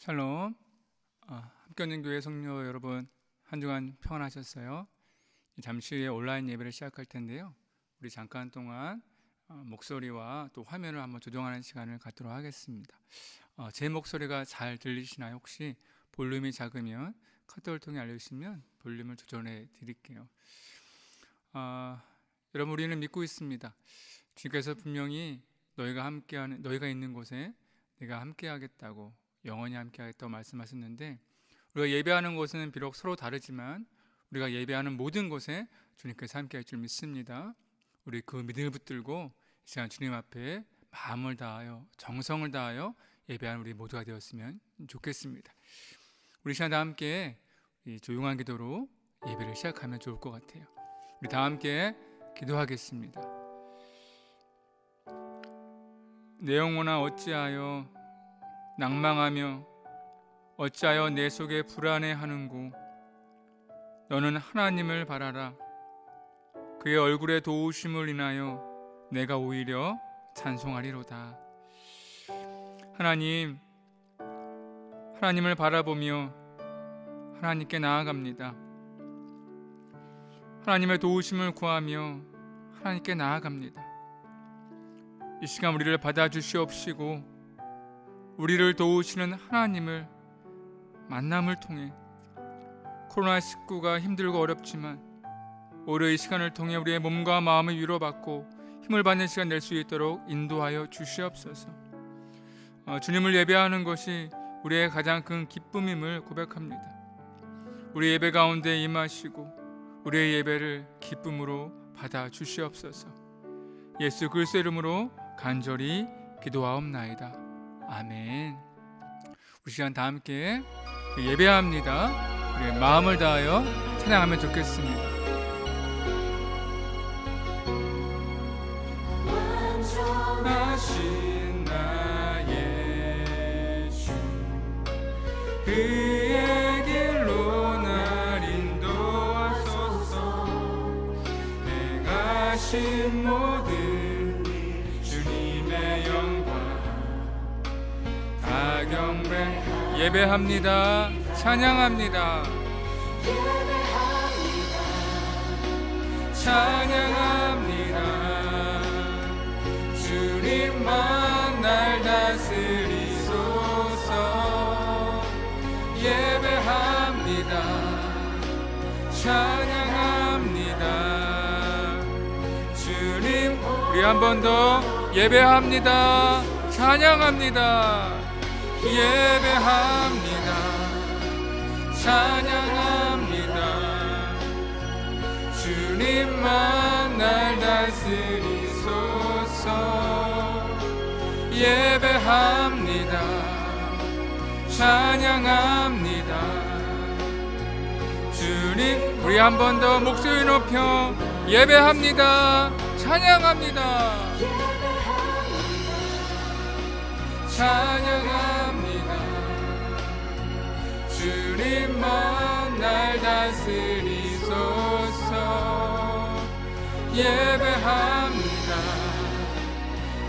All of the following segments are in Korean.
샬롬. 함께하는 교회 성도 여러분, 한 주간 평안하셨어요? 잠시 후에 온라인 예배를 시작할 텐데요, 우리 잠깐 동안 목소리와 또 화면을 한번 조정하는 시간을 갖도록 하겠습니다. 제 목소리가 잘 들리시나요? 혹시 볼륨이 작으면 카톡을 통해 알려주시면 볼륨을 조절해 드릴게요. 여러분, 우리는 믿고 있습니다. 주님께서 분명히 너희가 있는 곳에 내가 함께하겠다고, 영원히 함께하겠다고 말씀하셨는데, 우리가 예배하는 곳은 비록 서로 다르지만 우리가 예배하는 모든 곳에 주님께서 함께할 줄 믿습니다. 우리 그 믿음을 붙들고 이 시간 주님 앞에 마음을 다하여 정성을 다하여 예배하는 우리 모두가 되었으면 좋겠습니다. 우리 시간 다 함께 이 조용한 기도로 예배를 시작하면 좋을 것 같아요. 우리 다 함께 기도하겠습니다. 내 영혼아, 어찌하여 낭망하며 어찌하여 내 속에 불안해하는고? 너는 하나님을 바라라. 그의 얼굴의 도우심을 인하여 내가 오히려 찬송하리로다. 하나님을 바라보며 하나님께 나아갑니다. 하나님의 도우심을 구하며 하나님께 나아갑니다. 이 시간 우리를 받아주시옵시고 우리를 도우시는 하나님을 만남을 통해 코로나19가 힘들고 어렵지만 오히려 이 시간을 통해 우리의 몸과 마음을 위로받고 힘을 받는 시간 낼 수 있도록 인도하여 주시옵소서. 주님을 예배하는 것이 우리의 가장 큰 기쁨임을 고백합니다. 우리 예배 가운데 임하시고 우리의 예배를 기쁨으로 받아 주시옵소서. 예수 그리스도의 이름으로 간절히 기도하옵나이다. 아멘. 우리 시간 다 함께 예배합니다. 우리의 마음을 다하여 찬양하면 좋겠습니다. 완전하신 나의 주, 그의 길로 날 인도하소서. 행하신 모든 주님의 영광 다 경배. 예배합니다. 찬양합니다. 찬양합니다. 주님만 날 다스리소서. 예배합니다. 찬양합니다. 주님, 우리 한 번 더 예배합니다. 찬양합니다. 예배합니다. 찬양합니다. 주님만 날 다스리소서. 예배합니다. 찬양합니다. 주님, 우리 한 번 더 목소리 높여 예배합니다. 찬양합니다. 찬양합니다. 주님만 날 다스리소서. 예배합니다.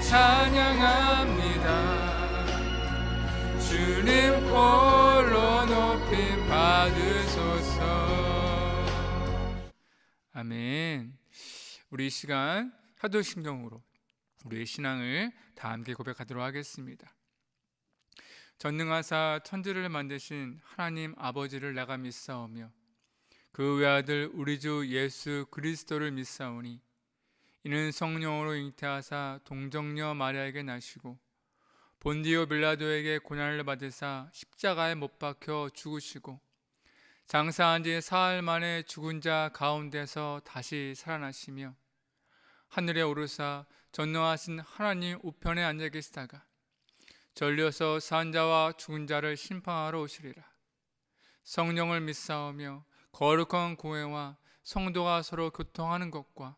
찬양합니다. 주님 홀로 높임 받으소서. 아멘. 우리 이 시간 사도신경으로 우리의 신앙을 다 함께 고백하도록 하겠습니다. 전능하사 천지를 만드신 하나님 아버지를 내가 믿사오며 그 외아들 우리 주 예수 그리스도를 믿사오니 이는 성령으로 잉태하사 동정녀 마리아에게 나시고 본디오 빌라도에게 고난을 받으사 십자가에 못 박혀 죽으시고 장사한 지 사흘 만에 죽은 자 가운데서 다시 살아나시며 하늘에 오르사 전능하신 하나님 우편에 앉아 계시다가 전려서 산 자와 죽은 자를 심판하러 오시리라. 성령을 믿사오며 거룩한 교회와 성도가 서로 교통하는 것과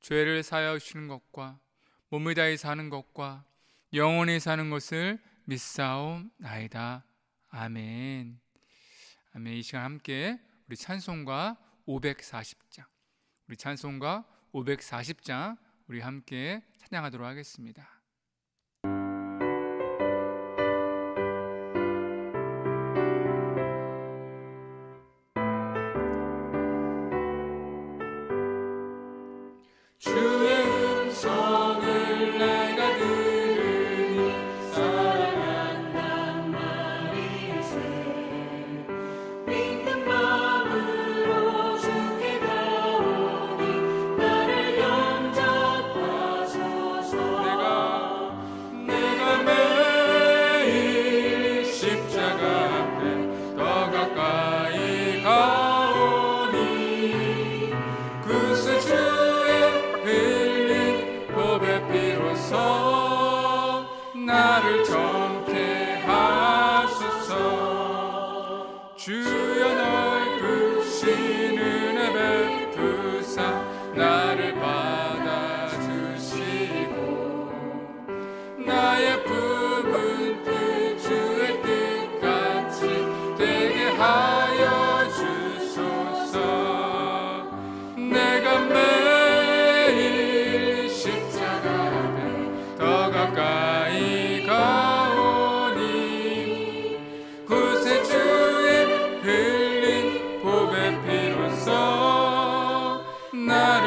죄를 사하여 주시는 것과 몸을 다해 사는 것과 영원히 사는 것을 믿사옵나이다. 아멘. 아멘. 이 시간 함께 우리 찬송가 540장, 우리 찬송가 540장 우리 함께 찬양하도록 하겠습니다.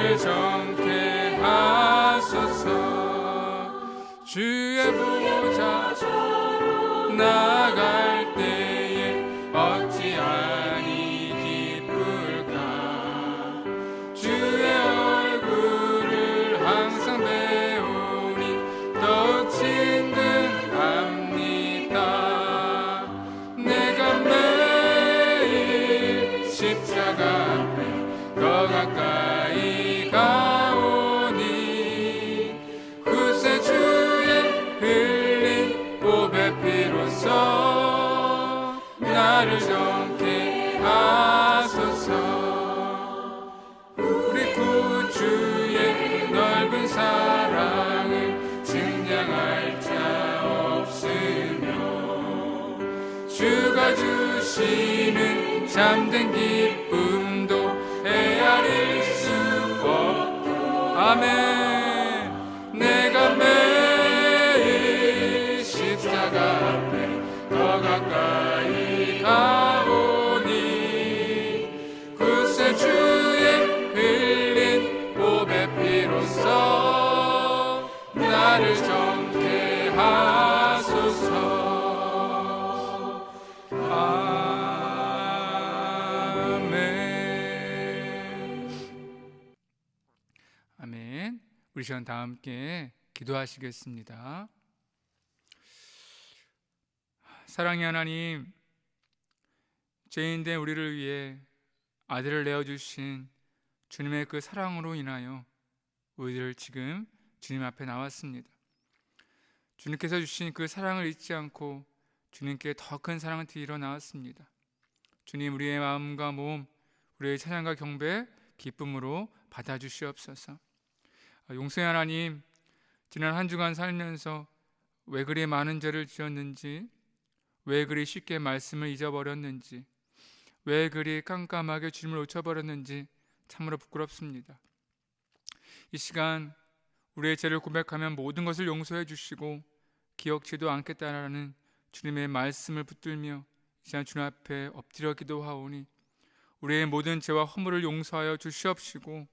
나를 정케 하소서. 주의 보좌 나갈 때에 어찌하니 기쁠까. 주의 얼굴을 항상 배우니 더욱 친근합니다. 내가 매일 십자가 앞에 더 가까이 가오니 그새 주의 흘린 보배 피로써 나를 정케 하소서. 우리 구주의 넓은 사랑을 증량할 자 없으며 주가 주시는 참된 기쁨도 헤아릴 수 없고. 아멘. 내가 매일 십자가 앞에 더 가까이 가오니 그새 주의 흘린 보배 피로써 나를 정케 하소서. 아멘. 우리 시간 다 함께 기도하시겠습니다. 사랑의 하나님, 죄인된 우리를 위해 아들을 내어주신 주님의 그 사랑으로 인하여 우리들 지금 주님 앞에 나왔습니다. 주님께서 주신 그 사랑을 잊지 않고 주님께 더 큰 사랑을 드리러 나왔습니다. 주님, 우리의 마음과 몸, 우리의 찬양과 경배, 기쁨으로 받아주시옵소서. 용서의 하나님, 지난 한 주간 살면서 왜 그리 많은 죄를 지었는지, 왜 그리 쉽게 말씀을 잊어버렸는지, 왜 그리 깜깜하게 주님을 놓쳐버렸는지 참으로 부끄럽습니다. 이 시간 우리의 죄를 고백하면 모든 것을 용서해 주시고 기억지도 않겠다라는 주님의 말씀을 붙들며 이 시간 주님 앞에 엎드려 기도하오니 우리의 모든 죄와 허물을 용서하여 주시옵시고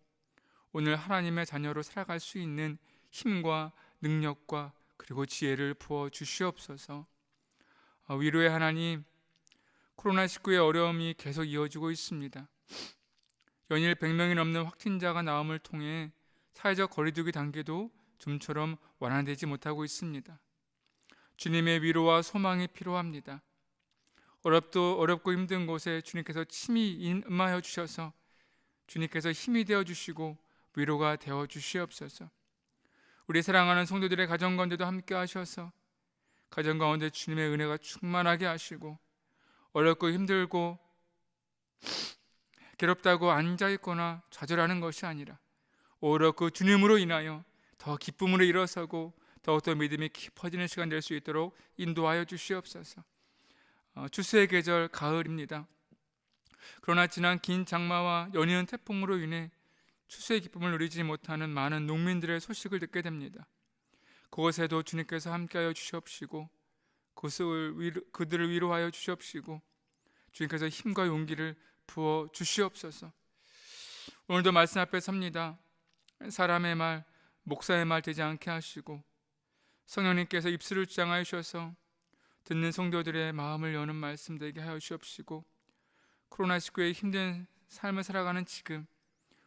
오늘 하나님의 자녀로 살아갈 수 있는 힘과 능력과 그리고 지혜를 부어 주시옵소서. 위로의 하나님, 코로나19의 어려움이 계속 이어지고 있습니다. 연일 100명이 넘는 확진자가 나옴을 통해 사회적 거리두기 단계도 좀처럼 완화되지 못하고 있습니다. 주님의 위로와 소망이 필요합니다. 어렵고 힘든 곳에 주님께서 친히 임하여 주셔서 주님께서 힘이 되어 주시고 위로가 되어 주시옵소서. 우리 사랑하는 성도들의 가정 가운데도 함께 하셔서 가정 가운데 주님의 은혜가 충만하게 하시고 어렵고 힘들고 괴롭다고 앉아있거나 좌절하는 것이 아니라 오히려 그 주님으로 인하여 더 기쁨으로 일어서고 더욱더 믿음이 깊어지는 시간 될 수 있도록 인도하여 주시옵소서. 추수의 계절 가을입니다. 그러나 지난 긴 장마와 연이은 태풍으로 인해 추수의 기쁨을 누리지 못하는 많은 농민들의 소식을 듣게 됩니다. 그곳에도 주님께서 함께하여 주시옵시고 그들을 위로하여 주시옵시고 주님께서 힘과 용기를 부어 주시옵소서. 오늘도 말씀 앞에 섭니다. 사람의 말, 목사의 말 되지 않게 하시고 성령님께서 입술을 주장하여 주셔서 듣는 성도들의 마음을 여는 말씀 되게 하여 주옵시고 코로나19의 힘든 삶을 살아가는 지금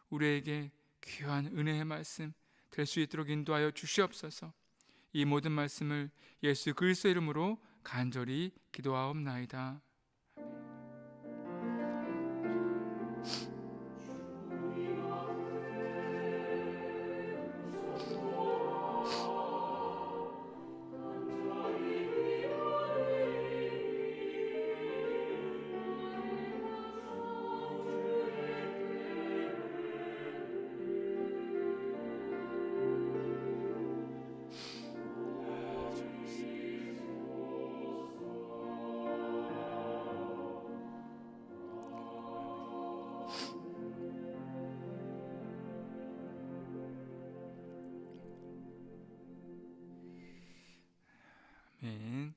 우리에게 귀한 은혜의 말씀 될 수 있도록 인도하여 주시옵소서. 이 모든 말씀을 예수 그리스도의 이름으로 간절히 기도하옵나이다. 아멘.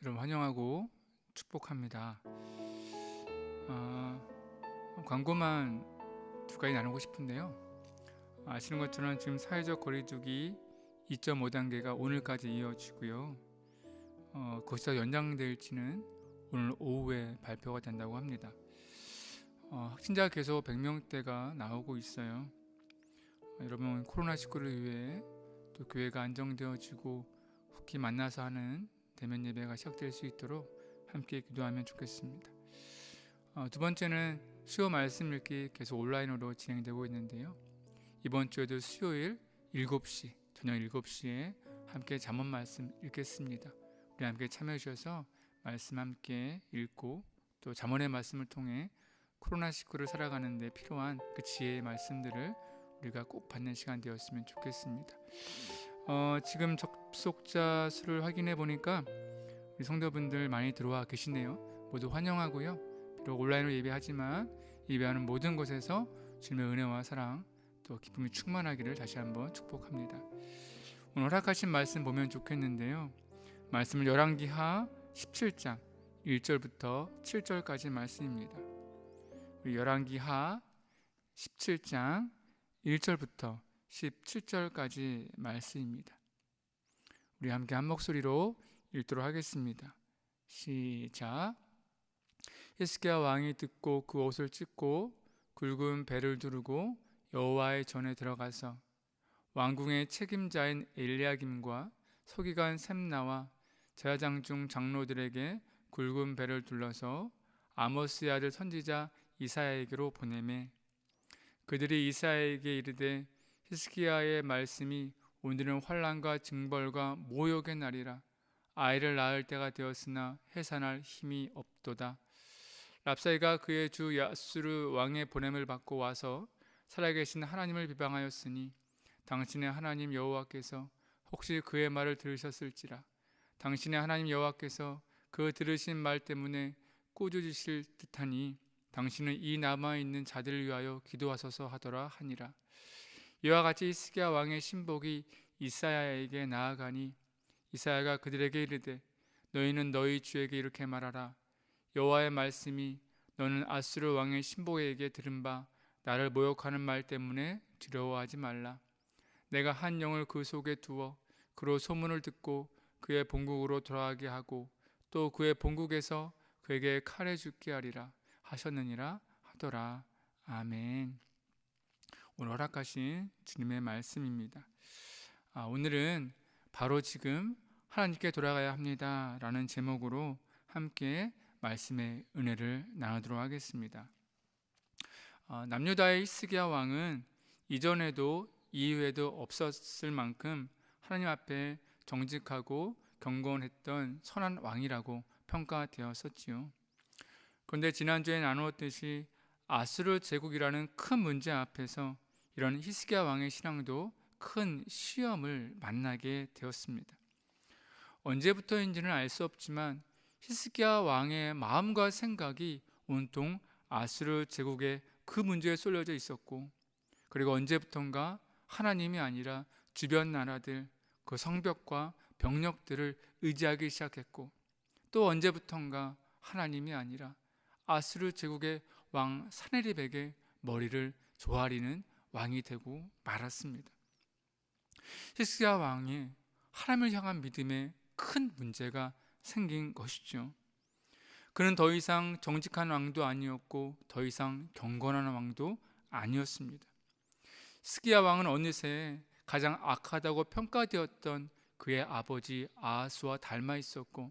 여러분 환영하고 축복합니다. 광고만 두 가지 나누고 싶은데요. 아시는 것처럼 지금 사회적 거리두기 2.5단계가 오늘까지 이어지고요. 그것이 더 연장될지는 오늘 오후에 발표가 된다고 합니다. 확진자가 계속 100명대가 나오고 있어요. 여러분, 코로나19를 위해 또 교회가 안정되어지고 후기 만나서 하는 대면 예배가 시작될 수 있도록 함께 기도하면 좋겠습니다. 두 번째는 수요 말씀 읽기 계속 온라인으로 진행되고 있는데요. 이번 주에도 수요일 7시, 저녁 7시에 함께 잠언 말씀 읽겠습니다. 우리 함께 참여해 주셔서 말씀 함께 읽고 또 잠언의 말씀을 통해 코로나19를 살아가는 데 필요한 그 지혜의 말씀들을 우리가 꼭 받는 시간 되었으면 좋겠습니다. 지금 접속자 수를 확인해 보니까 우리 성도분들 많이 들어와 계시네요. 모두 환영하고요. 비록 온라인으로 예배하지만 예배하는 모든 곳에서 주님의 은혜와 사랑 또 기쁨이 충만하기를 다시 한번 축복합니다. 오늘 허락하신 말씀 보면 좋겠는데요. 말씀은 열왕기하 17장 1절부터 7절까지 말씀입니다. 우리 열왕기하 17장 1절부터 17절까지 말씀입니다. 우리 함께 한 목소리로 읽도록 하겠습니다. 시작. 히스기야 왕이 듣고 그 옷을 찢고 굵은 배를 두르고 여호와의 전에 들어가서 왕궁의 책임자인 엘리야김과 서기관 셈나와 제사장 중 장로들에게 굵은 배를 둘러서 아모스의 아들 선지자 이사야에게로 보내매 그들이 이사야에게 이르되 히스기야의 말씀이 오늘은 환난과 징벌과 모욕의 날이라 아이를 낳을 때가 되었으나 해산할 힘이 없도다. 랍사이가 그의 주 야수르 왕의 보냄을 받고 와서 살아계신 하나님을 비방하였으니 당신의 하나님 여호와께서 혹시 그의 말을 들으셨을지라. 당신의 하나님 여호와께서 그 들으신 말 때문에 꾸짖으실 듯하니 당신은 이 남아있는 자들을 위하여 기도하소서 하더라 하니라. 이와 같이 히스기야 왕의 신복이 이사야에게 나아가니 이사야가 그들에게 이르되 너희는 너희 주에게 이렇게 말하라. 여호와의 말씀이 너는 아수르 왕의 신복에게 들은 바 나를 모욕하는 말 때문에 두려워하지 말라. 내가 한 영을 그 속에 두어 그로 소문을 듣고 그의 본국으로 돌아가게 하고 또 그의 본국에서 그에게 칼에 죽게 하리라 하셨느니라 하더라. 아멘. 오늘 허락하신 주님의 말씀입니다. 오늘은 바로 지금 하나님께 돌아가야 합니다 라는 제목으로 함께 말씀의 은혜를 나누도록 하겠습니다. 남유다의 히스기야 왕은 이전에도 이후에도 없었을 만큼 하나님 앞에 정직하고 경건했던 선한 왕이라고 평가되었었지요. 그런데 지난주에 나누었듯이 아수르 제국이라는 큰 문제 앞에서 이런 히스기야 왕의 신앙도 큰 시험을 만나게 되었습니다. 언제부터인지는 알 수 없지만 히스기야 왕의 마음과 생각이 온통 아수르 제국의 그 문제에 쏠려져 있었고, 그리고 언제부턴가 하나님이 아니라 주변 나라들, 그 성벽과 병력들을 의지하기 시작했고, 또 언제부턴가 하나님이 아니라 아수르 제국의 왕 사네립에게 머리를 조아리는 왕이 되고 말았습니다. 히스기야 왕이 하나님을 향한 믿음에 큰 문제가 생긴 것이죠. 그는 더 이상 정직한 왕도 아니었고 더 이상 경건한 왕도 아니었습니다. 히스기야 왕은 어느새 가장 악하다고 평가되었던 그의 아버지 아하스와 닮아 있었고,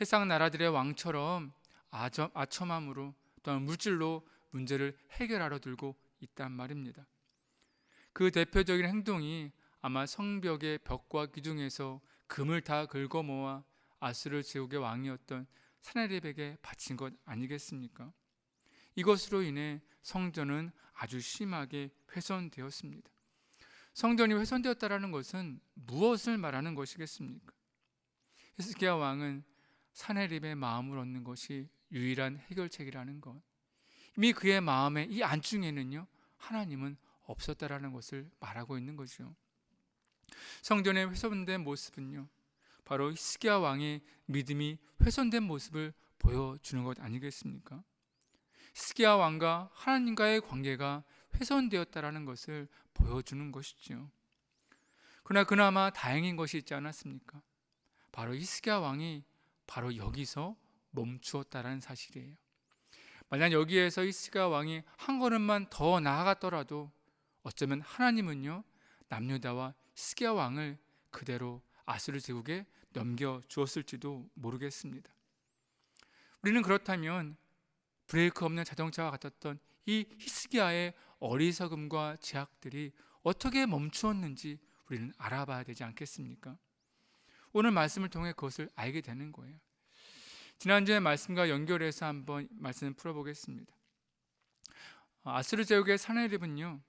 해상 나라들의 왕처럼 아첨함으로 또한 물질로 문제를 해결하려 들고 있단 말입니다. 그 대표적인 행동이 아마 성벽의 벽과 기둥에서 금을 다 긁어 모아 아수르 제국의 왕이었던 사네립에게 바친 것 아니겠습니까? 이것으로 인해 성전은 아주 심하게 훼손되었습니다. 성전이 훼손되었다는 것은 무엇을 말하는 것이겠습니까? 히스기야 왕은 사네립의 마음을 얻는 것이 유일한 해결책이라는 것, 이미 그의 마음의 이 안중에는요 하나님은 없었다라는 것을 말하고 있는 거죠. 성전의 훼손된 모습은요 바로 히스기야 왕의 믿음이 훼손된 모습을 보여주는 것 아니겠습니까? 히스기야 왕과 하나님과의 관계가 훼손되었다라는 것을 보여주는 것이지요. 그러나 그나마 다행인 것이 있지 않았습니까? 바로 히스기야 왕이 바로 여기서 멈추었다라는 사실이에요. 만약 여기에서 히스기야 왕이 한 걸음만 더 나아갔더라도 어쩌면 하나님은요, 남유다와 히스기야 왕을 그대로 아수르 제국에 넘겨 주었을지도 모르겠습니다. 우리는 그렇다면 브레이크 없는 자동차와 같았던 이 히스기야의 어리석음과 제약들이 어떻게 멈추었는지 우리는 알아봐야 되지 않겠습니까? 오늘 말씀을 통해 그것을 알게 되는 거예요. 지난주의 말씀과 연결해서 한번 말씀을 풀어보겠습니다. 아수르 제국의 사내립은요,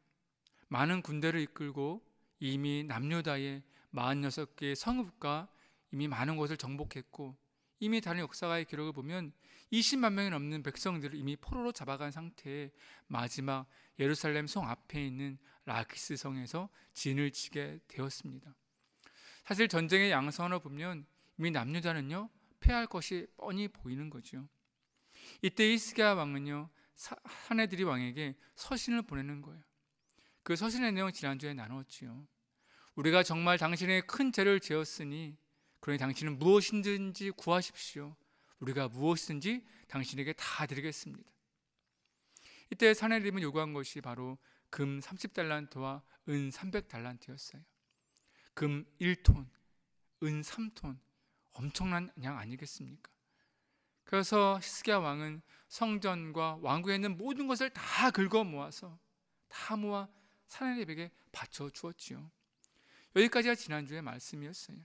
많은 군대를 이끌고 이미 남유다의 46개의 성읍과 이미 많은 곳을 정복했고, 이미 다른 역사가의 기록을 보면 20만 명이 넘는 백성들을 이미 포로로 잡아간 상태에 마지막 예루살렘 성 앞에 있는 라키스 성에서 진을 치게 되었습니다. 사실 전쟁의 양상으로 보면 이미 남유다는요, 패할 것이 뻔히 보이는 거죠. 이때 히스기야 왕은요, 사내들이 왕에게 서신을 보내는 거예요. 그 서신의 내용 지난주에 나눴지요. 우리가 정말 당신의 큰 죄를 지었으니 그러니 당신은 무엇이든지 구하십시오. 우리가 무엇이든지 당신에게 다 드리겠습니다. 이때 사내립은 요구한 것이 바로 금 30달란트와 은 300달란트였어요. 금 1톤, 은 3톤, 엄청난 양 아니겠습니까? 그래서 히스기야 왕은 성전과 왕궁에 있는 모든 것을 다 긁어 모아서 다 모아 사내립에게 바쳐 주었지요. 여기까지가 지난주의 말씀이었어요.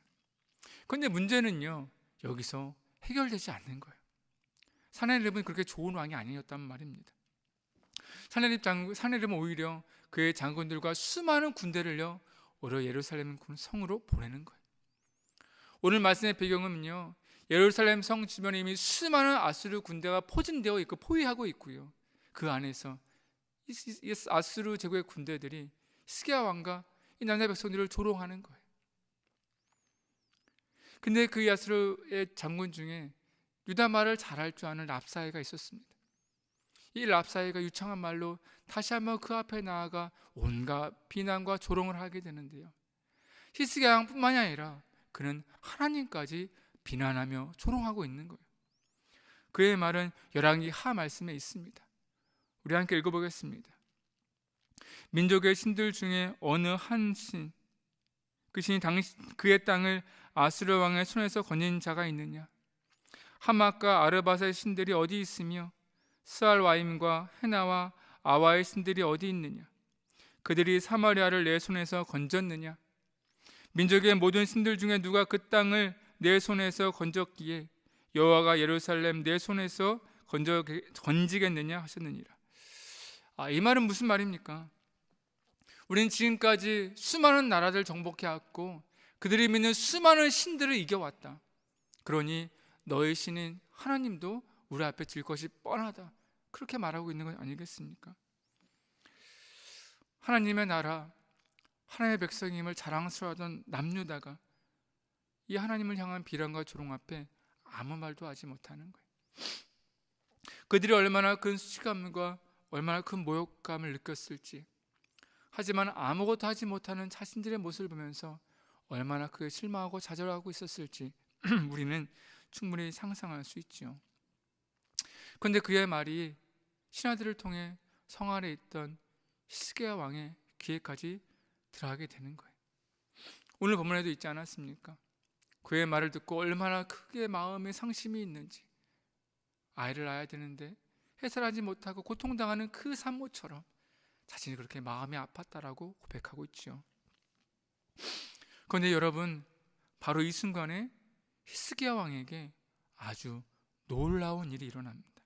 그런데 문제는요, 여기서 해결되지 않는 거예요. 사내립은 그렇게 좋은 왕이 아니었단 말입니다. 사내립은 오히려 그의 장군들과 수많은 군대를요, 오히려 예루살렘 성으로 보내는 거예요. 오늘 말씀의 배경은요, 예루살렘 성 주변에 이미 수많은 아수르 군대가 포진되어 있고 포위하고 있고요, 그 안에서 이 아수르 제국의 군대들이 히스기야 왕과 이 남자 백성들을 조롱하는 거예요. 근데 그 아수르의 장군 중에 유다 말을 잘할 줄 아는 랍사이가 있었습니다. 이 랍사이가 유창한 말로 다시 한번 그 앞에 나아가 온갖 비난과 조롱을 하게 되는데요, 히스기야 왕뿐만이 아니라 그는 하나님까지 비난하며 조롱하고 있는 거예요. 그의 말은 열왕기 하 말씀에 있습니다. 우리 함께 읽어보겠습니다. 민족의 신들 중에 어느 한 신, 그 신이 그의 땅을 아수르 왕의 손에서 건진 자가 있느냐? 하맛과 아르밧의 신들이 어디 있으며 스알와임과 헤나와 아와의 신들이 어디 있느냐? 그들이 사마리아를 내 손에서 건졌느냐? 민족의 모든 신들 중에 누가 그 땅을 내 손에서 건졌기에 여호와가 예루살렘 내 손에서 건지겠느냐 하셨느니라. 이 말은 무슨 말입니까? 우리는 지금까지 수많은 나라들 정복해왔고 그들이 믿는 수많은 신들을 이겨왔다. 그러니 너의 신인 하나님도 우리 앞에 질 것이 뻔하다. 그렇게 말하고 있는 건 아니겠습니까? 하나님의 나라, 하나님의 백성임을 자랑스러워하던 남유다가 이 하나님을 향한 비난과 조롱 앞에 아무 말도 하지 못하는 거예요. 그들이 얼마나 큰 수치감과 얼마나 큰 모욕감을 느꼈을지, 하지만 아무것도 하지 못하는 자신들의 모습을 보면서 얼마나 크게 실망하고 좌절하고 있었을지 우리는 충분히 상상할 수 있죠. 그런데 그의 말이 신하들을 통해 성 안에 있던 히스기야 왕의 귀에까지 들어가게 되는 거예요. 오늘 본문에도 있지 않았습니까? 그의 말을 듣고 얼마나 크게 마음에 상심이 있는지, 아이를 낳아야 되는데 해설하지 못하고 고통당하는 그 산모처럼 자신이 그렇게 마음이 아팠다라고 고백하고 있죠. 그런데 여러분, 바로 이 순간에 히스기야 왕에게 아주 놀라운 일이 일어납니다.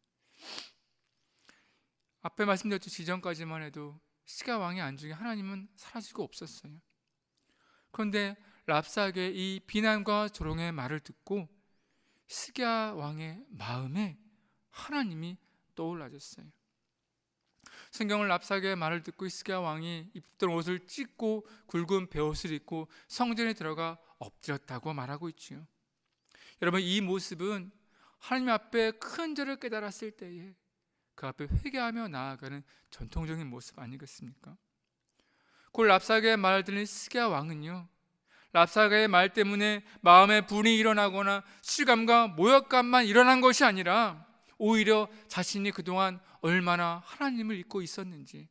앞에 말씀드렸듯이 지전까지만 해도 히스기야 왕의 안중에 하나님은 사라지고 없었어요. 그런데 랍사게의 이 비난과 조롱의 말을 듣고 히스기야 왕의 마음에 하나님이 떠올라졌어요. 성경은 랍사게의 말을 듣고 히스기야 왕이 입던 옷을 찢고 굵은 베옷을 입고 성전에 들어가 엎드렸다고 말하고 있지요. 여러분, 이 모습은 하나님 앞에 큰 죄를 깨달았을 때에 그 앞에 회개하며 나아가는 전통적인 모습 아니겠습니까? 그 랍사게의 말을 들은 히스기야 왕은요, 랍사게의 말 때문에 마음에 분이 일어나거나 실감과 모욕감만 일어난 것이 아니라 오히려 자신이 그동안 얼마나 하나님을 잊고 있었는지,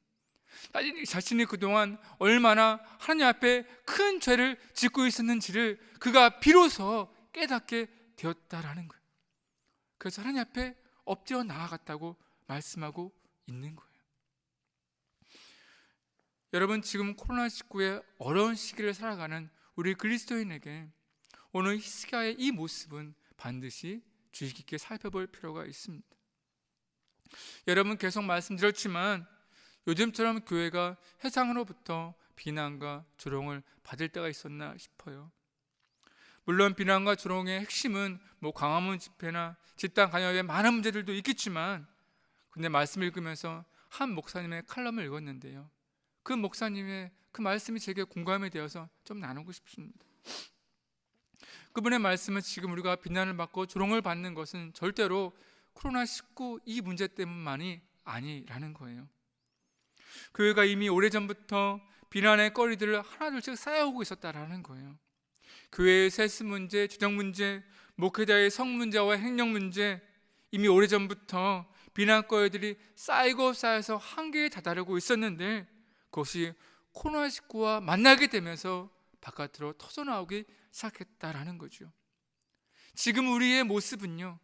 자신이 그동안 얼마나 하나님 앞에 큰 죄를 짓고 있었는지를 그가 비로소 깨닫게 되었다라는 거예요. 그래서 하나님 앞에 엎드려 나아갔다고 말씀하고 있는 거예요. 여러분, 지금 코로나19의 어려운 시기를 살아가는 우리 그리스도인에게 오늘 히스기야의 이 모습은 반드시 주의 깊게 살펴볼 필요가 있습니다. 여러분, 계속 말씀드렸지만 요즘처럼 교회가 세상으로부터 비난과 조롱을 받을 때가 있었나 싶어요. 물론 비난과 조롱의 핵심은 광화문 집회나 집단 간염의 많은 문제들도 있겠지만, 근데 말씀 읽으면서 한 목사님의 칼럼을 읽었는데요, 그 목사님의 그 말씀이 제게 공감이 되어서 좀 나누고 싶습니다. 그분의 말씀은 지금 우리가 비난을 받고 조롱을 받는 것은 절대로 코로나19 이 문제 때문만이 아니라는 거예요. 교회가 이미 오래전부터 비난의 거리들을 하나둘씩 쌓아오고 있었다라는 거예요. 교회의 세습 문제, 주정 문제, 목회자의 성 문제와 행정 문제, 이미 오래전부터 비난거리들이 쌓이고 쌓여서 한계에 다다르고 있었는데, 그것이 코로나19와 만나게 되면서 바깥으로 터져나오기 시작했다라는 거죠. 지금 우리의 모습은요,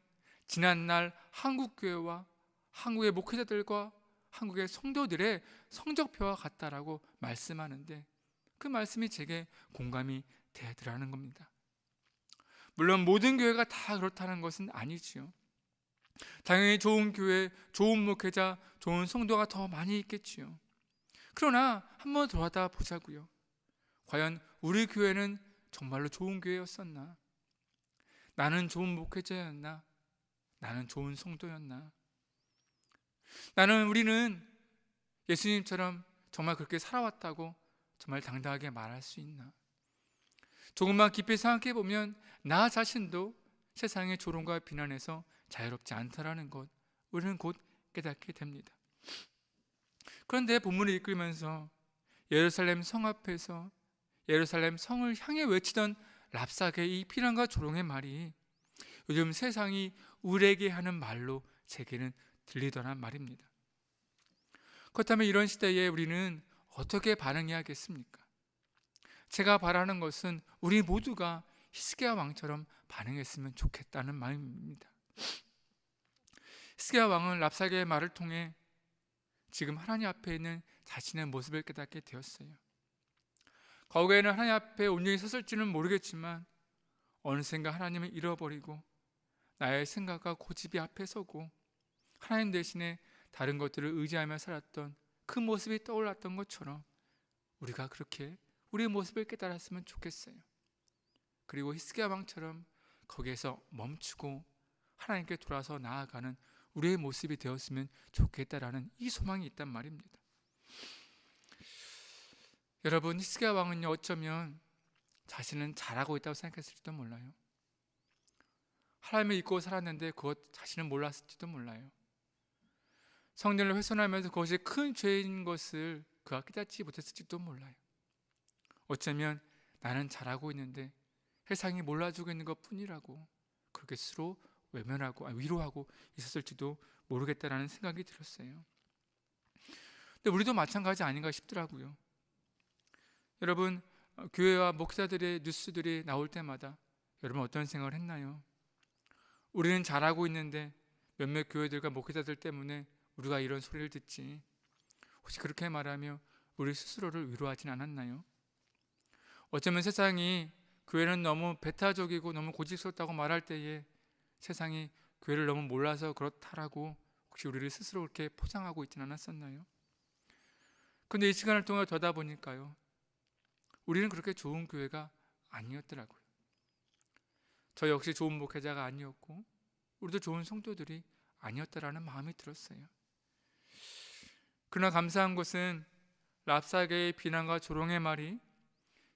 지난날 한국교회와 한국의 목회자들과 한국의 성도들의 성적표와 같다라고 말씀하는데, 그 말씀이 제게 공감이 되더라는 겁니다. 물론 모든 교회가 다 그렇다는 것은 아니지요. 당연히 좋은 교회, 좋은 목회자, 좋은 성도가 더 많이 있겠지요. 그러나 한번 돌아다 보자고요. 과연 우리 교회는 정말로 좋은 교회였었나? 나는 좋은 목회자였나? 나는 좋은 성도였나? 우리는 예수님처럼 정말 그렇게 살아왔다고 정말 당당하게 말할 수 있나? 조금만 깊이 생각해 보면 나 자신도 세상의 조롱과 비난에서 자유롭지 않다라는 것, 우리는 곧 깨닫게 됩니다. 그런데 본문을 읽으면서 예루살렘 성 앞에서 예루살렘 성을 향해 외치던 랍사게의 이 비난과 조롱의 말이 요즘 세상이 우레게 하는 말로 제게는 들리더란 말입니다. 그렇다면 이런 시대에 우리는 어떻게 반응해야겠습니까? 제가 바라는 것은 우리 모두가 히스기야 왕처럼 반응했으면 좋겠다는 마음입니다. 히스기야 왕은 랍사게의 말을 통해 지금 하나님 앞에 있는 자신의 모습을 깨닫게 되었어요. 과거에는 하나님 앞에 온전히 섰을지는 모르겠지만 어느샌가 하나님을 잃어버리고 나의 생각과 고집이 앞에 서고 하나님 대신에 다른 것들을 의지하며 살았던 그 모습이 떠올랐던 것처럼 우리가 그렇게 우리의 모습을 깨달았으면 좋겠어요. 그리고 히스기야 왕처럼 거기에서 멈추고 하나님께 돌아서 나아가는 우리의 모습이 되었으면 좋겠다라는 이 소망이 있단 말입니다. 여러분, 히스기야 왕은요, 어쩌면 자신은 잘하고 있다고 생각했을지도 몰라요. 하나님을 잊고 살았는데 그것 자신은 몰랐을지도 몰라요. 성전을 훼손하면서 그것이 큰 죄인 것을 그가 깨닫지 못했을지도 몰라요. 어쩌면 나는 잘하고 있는데 세상이 몰라주고 있는 것 뿐이라고 그렇게 스스로 외면하고 위로하고 있었을지도 모르겠다라는 생각이 들었어요. 근데 우리도 마찬가지 아닌가 싶더라고요. 여러분, 교회와 목사들의 뉴스들이 나올 때마다 여러분 어떤 생각을 했나요? 우리는 잘하고 있는데 몇몇 교회들과 목회자들 때문에 우리가 이런 소리를 듣지, 혹시 그렇게 말하며 우리 스스로를 위로하진 않았나요? 어쩌면 세상이 교회는 너무 배타적이고 너무 고집스럽다고 말할 때에 세상이 교회를 너무 몰라서 그렇다라고 혹시 우리를 스스로 그렇게 포장하고 있진 않았었나요? 근데 이 시간을 통해 더다 보니까요, 우리는 그렇게 좋은 교회가 아니었더라고요. 저 역시 좋은 목회자가 아니었고 우리도 좋은 성도들이 아니었다라는 마음이 들었어요. 그러나 감사한 것은 랍사게의 비난과 조롱의 말이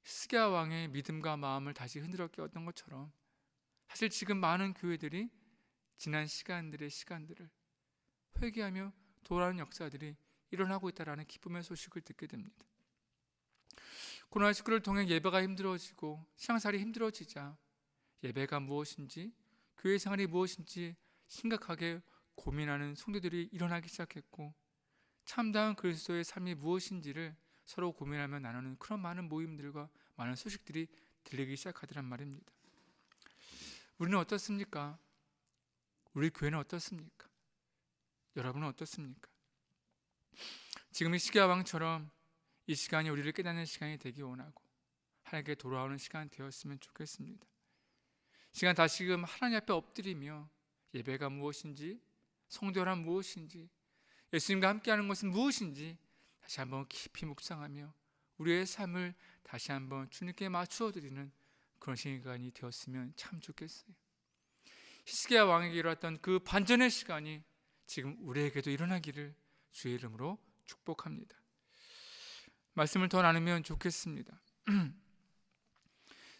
히스기야 왕의 믿음과 마음을 다시 흔들어 깨웠던 것처럼 사실 지금 많은 교회들이 지난 시간들을 회개하며 돌아오는 역사들이 일어나고 있다는 기쁨의 소식을 듣게 됩니다. 코로나19를 통해 예배가 힘들어지고 신앙생활이 힘들어지자 예배가 무엇인지, 교회 생활이 무엇인지 심각하게 고민하는 성도들이 일어나기 시작했고, 참다운 그리스도의 삶이 무엇인지를 서로 고민하며 나누는 그런 많은 모임들과 많은 소식들이 들리기 시작하더란 말입니다. 우리는 어떻습니까? 우리 교회는 어떻습니까? 여러분은 어떻습니까? 지금 이 시기와 왕처럼 이 시간이 우리를 깨닫는 시간이 되기 원하고 하나님께 돌아오는 시간 되었으면 좋겠습니다. 시간 다시금 하나님 앞에 엎드리며 예배가 무엇인지, 성도란 무엇인지, 예수님과 함께하는 것은 무엇인지 다시 한번 깊이 묵상하며 우리의 삶을 다시 한번 주님께 맞추어 드리는 그런 시간이 되었으면 참 좋겠어요. 히스기야 왕에게 일어났던 그 반전의 시간이 지금 우리에게도 일어나기를 주의 이름으로 축복합니다. 말씀을 더 나누면 좋겠습니다.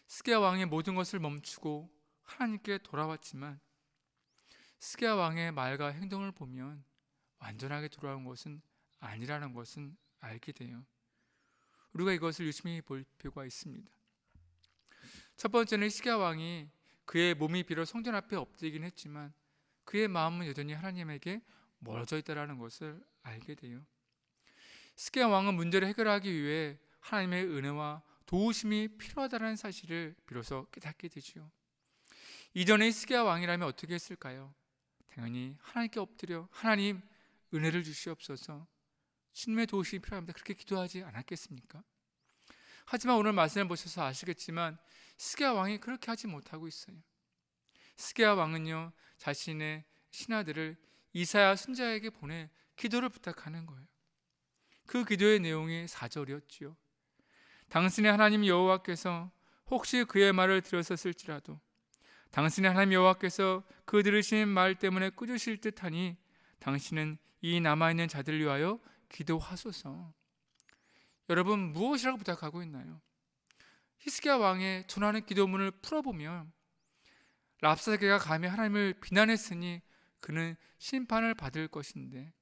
히스기야 왕의 모든 것을 멈추고 하나님께 돌아왔지만 히스기야 왕의 말과 행동을 보면 완전하게 돌아온 것은 아니라는 것은 알게 돼요. 우리가 이것을 유심히 볼 필요가 있습니다. 첫 번째는 히스기야 왕이 그의 몸이 비록 성전 앞에 엎드리긴 했지만 그의 마음은 여전히 하나님에게 멀어져 있다는 것을 알게 돼요. 히스기야 왕은 문제를 해결하기 위해 하나님의 은혜와 도우심이 필요하다는 사실을 비로소 깨닫게 되지요. 이전에 히스기야 왕이라면 어떻게 했을까요? 당연히 하나님께 엎드려 하나님 은혜를 주시옵소서, 주님의 도우심이 필요합니다, 그렇게 기도하지 않았겠습니까? 하지만 오늘 말씀을 보셔서 아시겠지만 히스기야 왕이 그렇게 하지 못하고 있어요. 히스기야 왕은요, 자신의 신하들을 이사야 선지자에게 보내 기도를 부탁하는 거예요. 그 기도의 내용이 4절이었지요. 당신의 하나님 여호와께서 혹시 그의 말을 들으셨을지라도 당신의 하나님 여호와께서 그 들으신 말 때문에 꾸짖으실 듯하니 당신은 이 남아있는 자들을 위하여 기도하소서. 여러분, 무엇이라고 부탁하고 있나요? 히스기야 왕의 전하는 기도문을 풀어보면 랍사게가 감히 하나님을 비난했으니 그는 심판을 받을 것인데,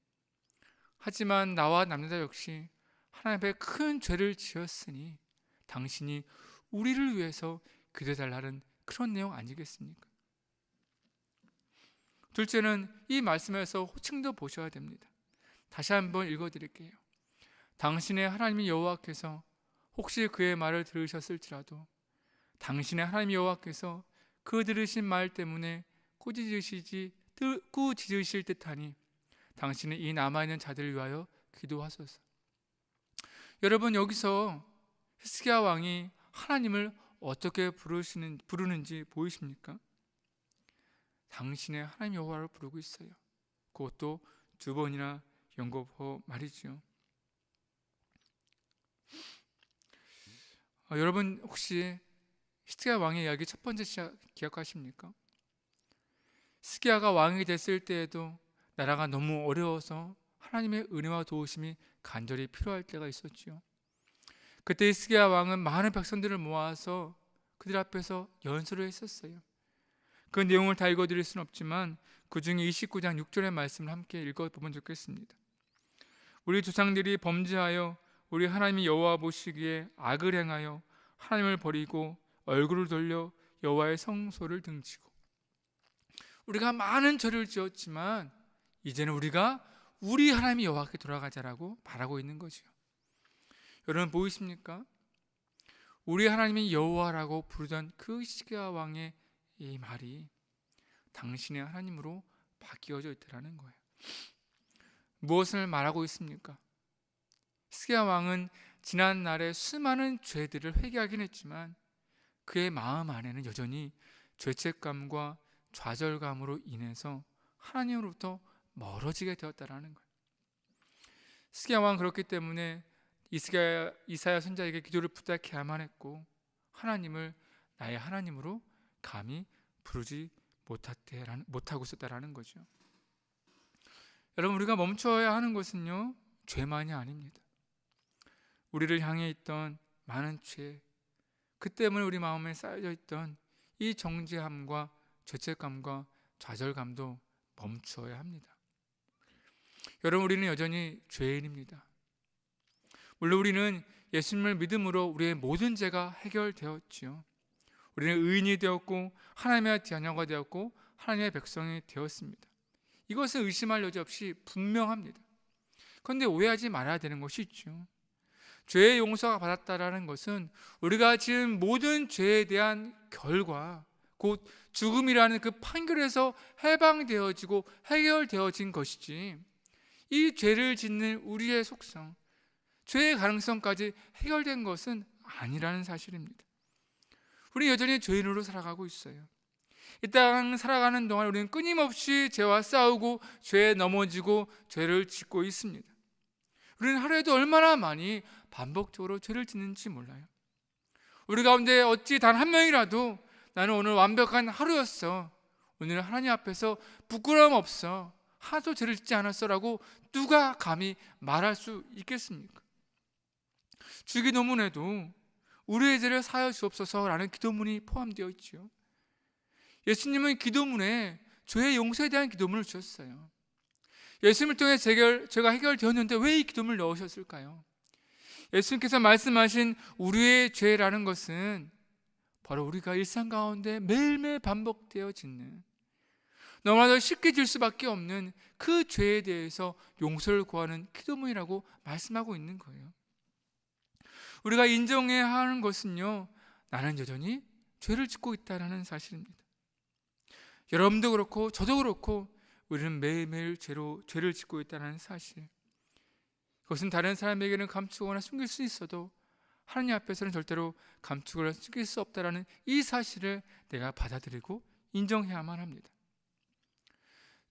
하지만 나와 남자 역시 하나님 앞에 큰 죄를 지었으니 당신이 우리를 위해서 기도해달라는 그런 내용 아니겠습니까? 둘째는 이 말씀에서 호칭도 보셔야 됩니다. 다시 한번 읽어드릴게요. 당신의 하나님 여호와께서 혹시 그의 말을 들으셨을지라도 당신의 하나님 여호와께서 그 들으신 말 때문에 꾸짖으실 듯하니 당신은 이 남아있는 자들을 위하여 기도하소서. 여러분, 여기서 히스기야 왕이 하나님을 어떻게 부르는지 보이십니까? 당신의 하나님 여호와를 부르고 있어요. 그것도 2번이나 연거푸 말이죠. 여러분, 혹시 히스기야 왕의 이야기 첫 번째 시작 기억하십니까? 히스기야가 왕이 됐을 때에도 나라가 너무 어려워서 하나님의 은혜와 도우심이 간절히 필요할 때가 있었죠. 그때 히스기야 왕은 많은 백성들을 모아서 그들 앞에서 연설을 했었어요. 그 내용을 다 읽어드릴 수는 없지만 그 중에 29장 6절의 말씀을 함께 읽어보면 좋겠습니다. 우리 조상들이 범죄하여 우리 하나님이 여호와 보시기에 악을 행하여 하나님을 버리고 얼굴을 돌려 여호와의 성소를 등지고, 우리가 많은 죄를 지었지만 이제는 우리가 우리 하나님이 여호와께 돌아가자라고 말하고 있는 거죠. 여러분, 보이십니까? 우리 하나님이 여호와라고 부르던 그 히스기야 왕의 이 말이 당신의 하나님으로 바뀌어져 있다는 거예요. 무엇을 말하고 있습니까? 히스기야 왕은 지난 날에 수많은 죄들을 회개하긴 했지만 그의 마음 안에는 여전히 죄책감과 좌절감으로 인해서 하나님으로부터 멀어지게 되었다는 거예요. 히스기야 왕은 그렇기 때문에 이사야 선지자에게 기도를 부탁해야만 했고 하나님을 나의 하나님으로 감히 부르지 못하고 있었다는 거죠. 여러분, 우리가 멈춰야 하는 것은요, 죄만이 아닙니다. 우리를 향해 있던 많은 죄, 그 때문에 우리 마음에 쌓여져 있던 이 정죄함과 죄책감과 좌절감도 멈춰야 합니다. 여러분, 우리는 여전히 죄인입니다. 물론 우리는 예수님을 믿음으로 우리의 모든 죄가 해결되었지요. 우리는 의인이 되었고 하나님의 자녀가 되었고 하나님의 백성이 되었습니다. 이것은 의심할 여지 없이 분명합니다. 그런데 오해하지 말아야 되는 것이 있죠. 죄의 용서가 받았다라는 것은 우리가 지은 모든 죄에 대한 결과, 곧 죽음이라는 그 판결에서 해방되어지고 해결되어진 것이지, 이 죄를 짓는 우리의 속성, 죄의 가능성까지 해결된 것은 아니라는 사실입니다. 우리 여전히 죄인으로 살아가고 있어요. 이 땅 살아가는 동안 우리는 끊임없이 죄와 싸우고 죄에 넘어지고 죄를 짓고 있습니다. 우리는 하루에도 얼마나 많이 반복적으로 죄를 짓는지 몰라요. 우리 가운데 어찌 단 한 명이라도 나는 오늘 완벽한 하루였어, 오늘 하나님 앞에서 부끄러움 없어, 하나도 죄를 짓지 않았어 라고 누가 감히 말할 수 있겠습니까? 주기도문에도 우리의 죄를 사하여 주옵소서라는 기도문이 포함되어 있지요. 예수님은 기도문에 죄의 용서에 대한 기도문을 주셨어요. 예수님을 통해 죄가 해결되었는데 왜 이 기도문을 넣으셨을까요? 예수님께서 말씀하신 우리의 죄라는 것은 바로 우리가 일상 가운데 매일매일 반복되어 짓는, 너무나도 쉽게 질 수밖에 없는 그 죄에 대해서 용서를 구하는 기도문이라고 말씀하고 있는 거예요. 우리가 인정해야 하는 것은요, 나는 여전히 죄를 짓고 있다는 사실입니다. 여러분도 그렇고 저도 그렇고 우리는 매일매일 죄를 짓고 있다는 사실, 그것은 다른 사람에게는 감추거나 숨길 수 있어도 하나님 앞에서는 절대로 감추거나 숨길 수 없다는 이 사실을 내가 받아들이고 인정해야만 합니다.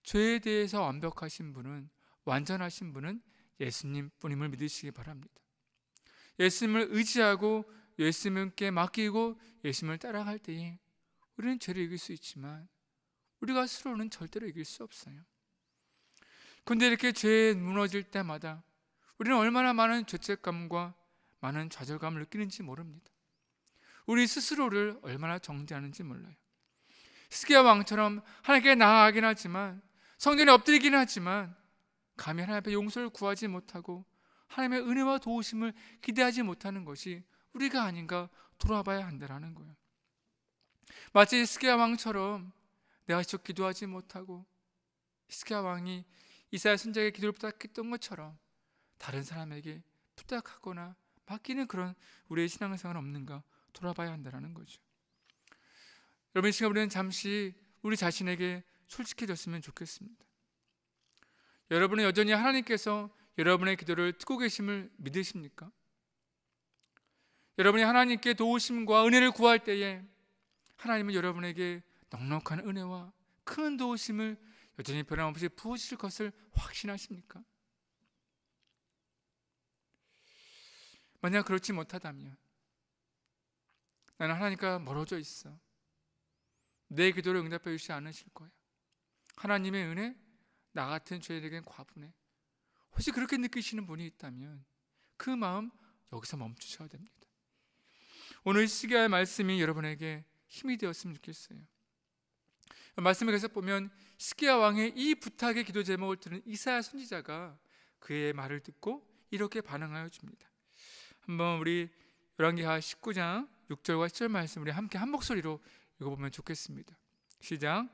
죄에 대해서 완벽하신 분은, 완전하신 분은 예수님 뿐임을 믿으시기 바랍니다. 예수님을 의지하고 예수님께 맡기고 예수님을 따라갈 때에 우리는 죄를 이길 수 있지만 우리가 스스로는 절대로 이길 수 없어요. 그런데 이렇게 죄에 무너질 때마다 우리는 얼마나 많은 죄책감과 많은 좌절감을 느끼는지 모릅니다. 우리 스스로를 얼마나 정죄하는지 몰라요. 히스기야 왕처럼 하나님께 나아가긴 하지만, 성전에 엎드리긴 하지만 감히 하나님 앞에 용서를 구하지 못하고 하나님의 은혜와 도우심을 기대하지 못하는 것이 우리가 아닌가 돌아봐야 한다는 거예요. 마치 히스기야 왕처럼 내가 직접 기도하지 못하고 히스기야 왕이 이사야 선지자에게 기도를 부탁했던 것처럼 다른 사람에게 부탁하거나 맡기는 그런 우리의 신앙생활은 없는가 돌아봐야 한다는 거죠. 여러분, 이 시간 우리는 잠시 우리 자신에게 솔직해졌으면 좋겠습니다. 여러분은 여전히 하나님께서 여러분의 기도를 듣고 계심을 믿으십니까? 여러분이 하나님께 도우심과 은혜를 구할 때에 하나님은 여러분에게 넉넉한 은혜와 큰 도우심을 여전히 변함없이 부어주실 것을 확신하십니까? 만약 그렇지 못하다면 나는 하나님과 멀어져 있어, 내 기도를 응답해 주시지 않으실 거야, 하나님의 은혜 나 같은 죄인에겐 과분해, 혹시 그렇게 느끼시는 분이 있다면 그 마음 여기서 멈추셔야 됩니다. 오늘 히스기야의 말씀이 여러분에게 힘이 되었으면 좋겠어요. 말씀을 계속 보면 히스기야 왕의 이 부탁의 기도 제목을 들은 이사야 선지자가 그의 말을 듣고 이렇게 반응하여 줍니다. 한번 우리 열왕기하 19장 6절과 10절 말씀 우리 함께 한 목소리로 읽어보면 좋겠습니다. 시작.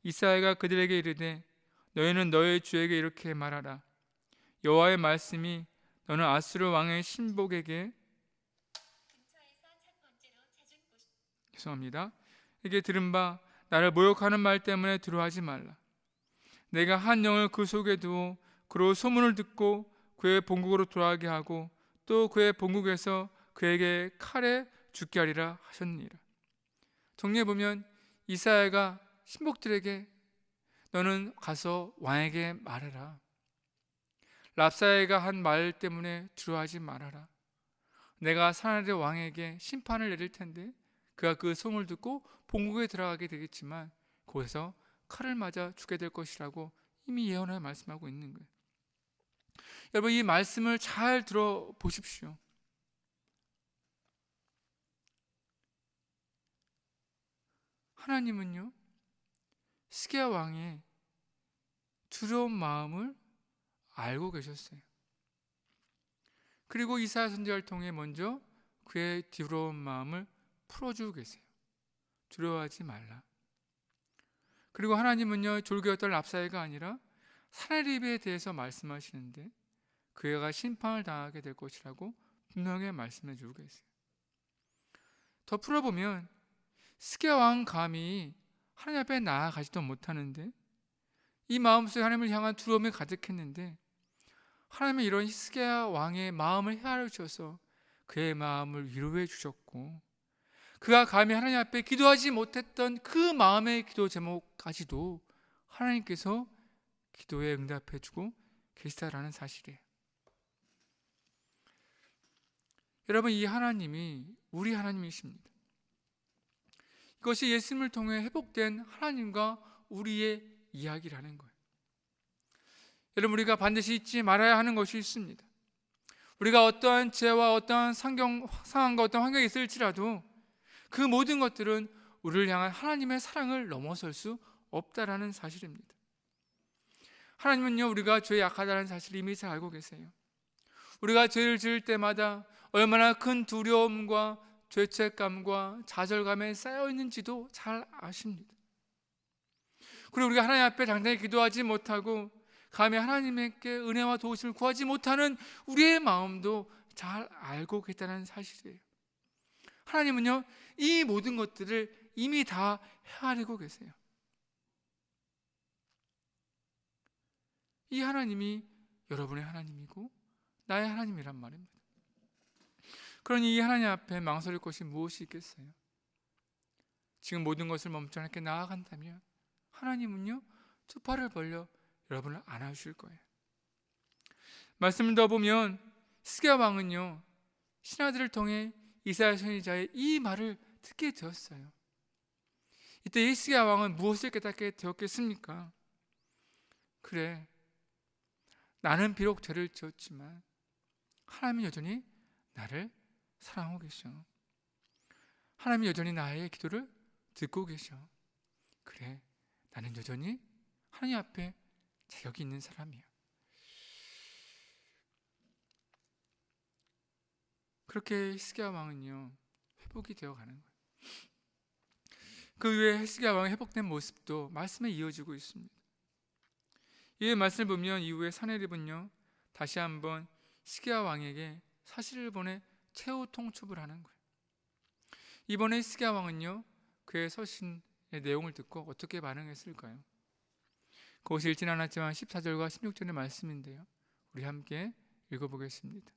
이사야가 그들에게 이르되 너희는 너희 주에게 이렇게 말하라. 여호와의 말씀이 너는 아수르 왕의 신복에게 죄송합니다. 이게 들은 바 나를 모욕하는 말 때문에 두려워하지 말라. 내가 한 영을 그 속에 두어 그로 소문을 듣고 그의 본국으로 돌아가게 하고 또 그의 본국에서 그에게 칼에 죽게 하리라 하셨느니라. 정리해 보면 이사야가 신복들에게 너는 가서 왕에게 말해라. 랍사야가 한 말 때문에 두려워하지 말아라. 내가 사나리 왕에게 심판을 내릴 텐데 그가 그 소문을 듣고 본국에 들어가게 되겠지만 거기서 칼을 맞아 죽게 될 것이라고 이미 예언하여 말씀하고 있는 거예요. 여러분, 이 말씀을 잘 들어보십시오. 하나님은요, 히스기야 왕의 두려운 마음을 알고 계셨어요. 그리고 이사야 선지자를 통해 먼저 그의 두려운 마음을 풀어주고 계세요. 두려워하지 말라. 그리고 하나님은요, 졸개와 딸 랍사이가 아니라 사내립에 대해서 말씀하시는데 그 애가 심판을 당하게 될 것이라고 분명히 말씀해 주고 계세요. 더 풀어보면 스기야 왕은 감히 하나님 앞에 나아가지도 못하는데 이 마음속에 하나님을 향한 두려움이 가득했는데 하나님은 이런 히스기야 왕의 마음을 헤아려 주셔서 그의 마음을 위로해 주셨고 그가 감히 하나님 앞에 기도하지 못했던 그 마음의 기도 제목까지도 하나님께서 기도에 응답해 주고 계시다라는 사실이에요. 여러분, 이 하나님이 우리 하나님이십니다. 이것이 예수님을 통해 회복된 하나님과 우리의 이야기라는 거예요. 여러분, 우리가 반드시 잊지 말아야 하는 것이 있습니다. 우리가 어떠한 죄와 어떠한 상황과 어떤 환경이 있을지라도 그 모든 것들은 우리를 향한 하나님의 사랑을 넘어설 수 없다라는 사실입니다. 하나님은요, 우리가 죄에 약하다는 사실을 이미 잘 알고 계세요. 우리가 죄를 지을 때마다 얼마나 큰 두려움과 죄책감과 좌절감에 쌓여 있는지도 잘 아십니다. 그리고 우리가 하나님 앞에 당당히 기도하지 못하고 감히 하나님께 은혜와 도우심을 구하지 못하는 우리의 마음도 잘 알고 계시다는 사실이에요. 하나님은요, 이 모든 것들을 이미 다 헤아리고 계세요. 이 하나님이 여러분의 하나님이고 나의 하나님이란 말입니다. 그러니 이 하나님 앞에 망설일 것이 무엇이 있겠어요? 지금 모든 것을 멈춰 이렇게 나아간다면 하나님은요, 두 팔을 벌려 여러분을 안아주실 거예요. 말씀을 더 보면 히스기야 왕은요, 신하들을 통해 이사야 선지자의 이 말을 듣게 되었어요. 이때 히스기야 왕은 무엇을 깨닫게 되었겠습니까? 그래, 나는 비록 죄를 지었지만 하나님은 여전히 나를 사랑하고 계셔. 하나님이 여전히 나의 기도를 듣고 계셔. 그래, 나는 여전히 하나님 앞에 자격이 있는 사람이야. 그렇게 히스기야 왕은요, 회복이 되어가는 거예요. 그 후에 히스기야 왕의 회복된 모습도 말씀에 이어지고 있습니다. 이 말씀을 보면 이후에 사내립은요, 다시 한번 히스기야 왕에게 사실을 보내 최후 통첩을 하는 거예요. 이번에 히스기야 왕은요, 그의 서신의 내용을 듣고 어떻게 반응했을까요? 그것이 읽진 않았지만 14절과 16절의 말씀인데요, 우리 함께 읽어보겠습니다.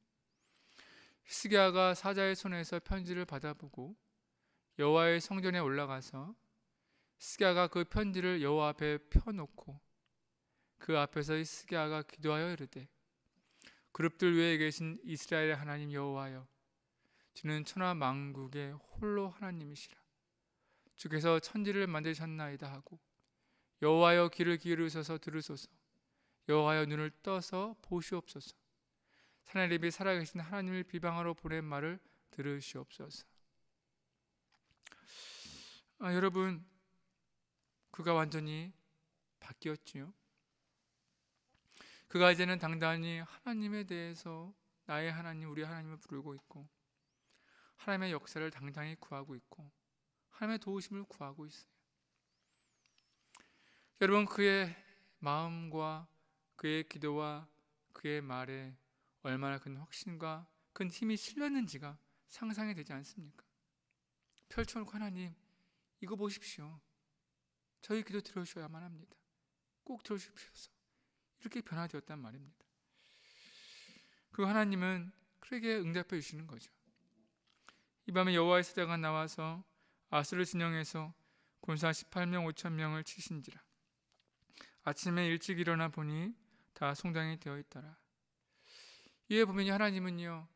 히스기야가 사자의 손에서 편지를 받아보고 여호와의 성전에 올라가서 히스기야가 그 편지를 여호와 앞에 펴놓고 그 앞에서 히스기야가 기도하여 이르되, 그룹들 외에 계신 이스라엘의 하나님 여호와여, 주는 천하 만국의 홀로 하나님이시라. 주께서 천지를 만드셨나이다 하고, 여호와여 귀를 기울이셔서 들으소서. 여호와여 눈을 떠서 보시옵소서. 사내립이 살아계신 하나님을 비방하러 보낸 말을 들으시옵소서. 여러분, 그가 완전히 바뀌었지요. 그가 이제는 당당히 하나님에 대해서 나의 하나님, 우리 하나님을 부르고 있고 하나님의 역사를 당당히 구하고 있고 하나님의 도우심을 구하고 있어요. 여러분, 그의 마음과 그의 기도와 그의 말에 얼마나 큰 확신과 큰 힘이 실렸는지가 상상이 되지 않습니까? 펼쳐놓고, 하나님, 이거 보십시오. 저희 기도 들어주셔야만 합니다. 꼭 들어주십시오. 이렇게 변화되었단 말입니다. 그 하나님은 그에게 응답해 주시는 거죠. 이 밤에 여호와의 사자가 나와서 아수를 진영해서 군사 18명 5천 명을 치신지라. 아침에 일찍 일어나 보니 다 송장이 되어 있더라. 이에 보면 하나님은요,